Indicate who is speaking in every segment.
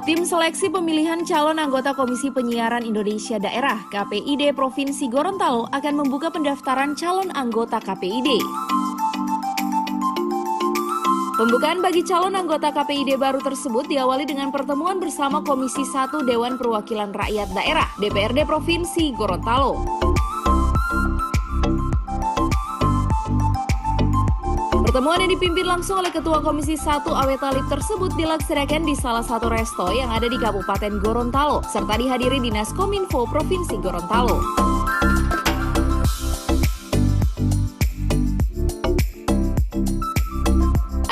Speaker 1: Tim seleksi pemilihan calon anggota Komisi Penyiaran Indonesia Daerah (KPID) Provinsi Gorontalo akan membuka pendaftaran calon anggota KPID. Pembukaan bagi calon anggota KPID baru tersebut diawali dengan pertemuan bersama Komisi 1 Dewan Perwakilan Rakyat Daerah (DPRD) Provinsi Gorontalo. Pertemuan yang dipimpin langsung oleh Ketua Komisi 1 Awe Talib tersebut dilaksanakan di salah satu resto yang ada di Kabupaten Gorontalo, serta dihadiri Dinas Kominfo Provinsi Gorontalo.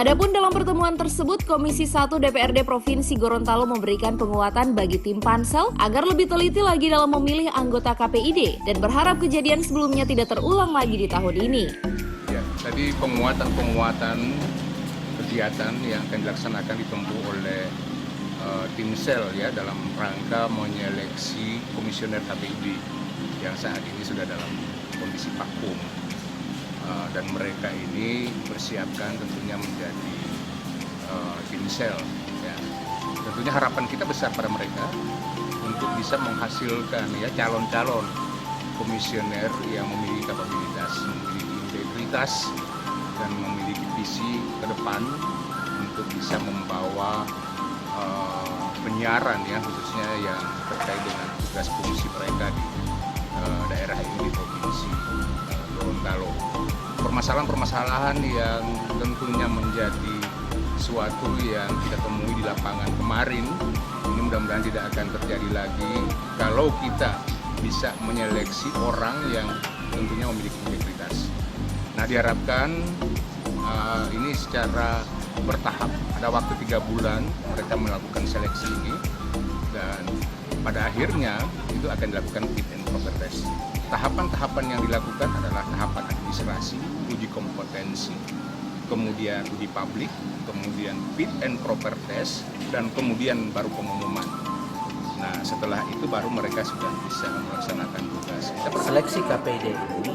Speaker 1: Adapun dalam pertemuan tersebut, Komisi 1 DPRD Provinsi Gorontalo memberikan penguatan bagi tim pansel agar lebih teliti lagi dalam memilih anggota KPID dan berharap kejadian sebelumnya tidak terulang lagi di tahun ini.
Speaker 2: Tadi penguatan kegiatan yang akan dilaksanakan ditempuh oleh tim sel ya dalam rangka menyeleksi komisioner KPID yang saat ini sudah dalam kondisi vakum, dan mereka ini persiapkan tentunya menjadi tim sel ya. Tentunya harapan kita besar pada mereka untuk bisa menghasilkan ya calon-calon komisioner yang memiliki kapabilitas, memiliki integritas, dan memiliki visi ke depan untuk bisa membawa penyiaran ya, khususnya yang terkait dengan tugas fungsi mereka di daerah ini di Provinsi Gorontalo. Permasalahan-permasalahan yang tentunya menjadi suatu yang kita temui di lapangan kemarin, ini mudah-mudahan tidak akan terjadi lagi kalau kita bisa menyeleksi orang yang tentunya memiliki integritas. Nah, diharapkan ini secara bertahap, ada waktu 3 bulan mereka melakukan seleksi ini, dan pada akhirnya itu akan dilakukan fit and proper test. Tahapan-tahapan yang dilakukan adalah tahapan administrasi, uji kompetensi, kemudian uji publik, kemudian fit and proper test, dan kemudian baru pengumuman. Nah, setelah itu baru mereka sudah bisa melaksanakan tugas.
Speaker 3: Seleksi KPID ini,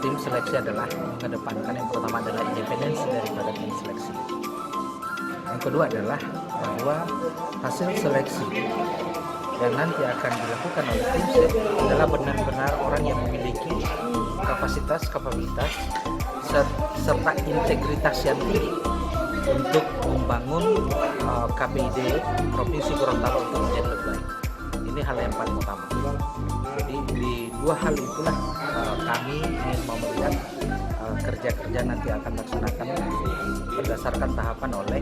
Speaker 3: tim seleksi adalah mengedepankan yang pertama adalah independensi daripada tim seleksi. Yang kedua adalah bahwa hasil seleksi yang nanti akan dilakukan oleh tim seleksi adalah benar-benar orang yang memiliki kapasitas, kapabilitas, serta integritas yang tinggi untuk membangun KPID Provinsi Gorontalo untuk menjadi lebih baik. Ini hal yang paling utama. Jadi di dua hal itulah kami ingin mau melihat kerja-kerja nanti akan dilaksanakan berdasarkan tahapan oleh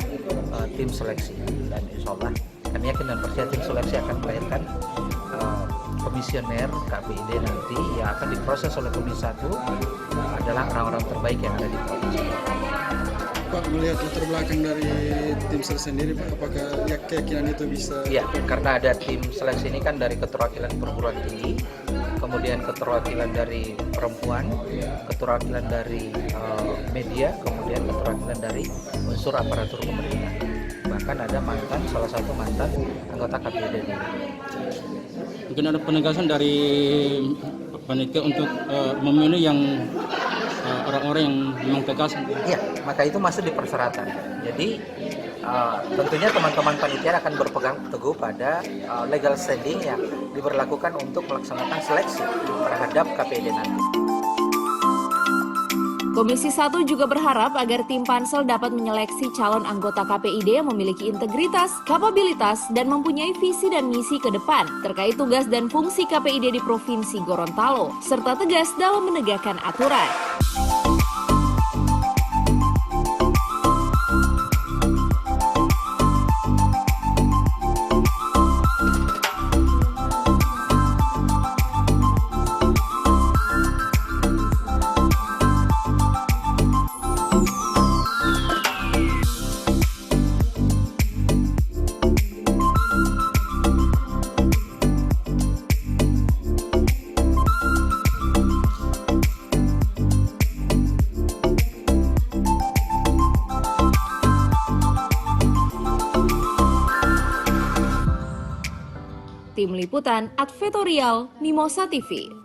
Speaker 3: tim seleksi, dan insya Allah kami yakin dan percaya tim seleksi akan melahirkan komisioner KPID nanti yang akan diproses oleh Komisi 1 adalah orang-orang terbaik yang ada di provinsi.
Speaker 4: Pak, melihat latar belakang dari tim seleksi sendiri, Pak, apakah keyakinan itu bisa?
Speaker 3: Iya, karena ada tim seleksi ini kan dari keterwakilan perguruan tinggi, kemudian keterwakilan dari perempuan, keterwakilan dari media, kemudian keterwakilan dari unsur aparatur pemerintah. Bahkan ada salah satu mantan anggota KPID ini.
Speaker 5: Mungkin ada penegasan dari panitia untuk memilih yang orang-orang yang memang tegas.
Speaker 3: Iya, maka itu masih di persyaratan. Jadi tentunya teman-teman panitia akan berpegang teguh pada legal standing yang diberlakukan untuk melaksanakan seleksi terhadap KPID nanti.
Speaker 1: Komisi 1 juga berharap agar tim pansel dapat menyeleksi calon anggota KPID yang memiliki integritas, kapabilitas, dan mempunyai visi dan misi ke depan terkait tugas dan fungsi KPID di Provinsi Gorontalo, serta tegas dalam menegakkan aturan. Tim Liputan Advertorial Mimosa TV.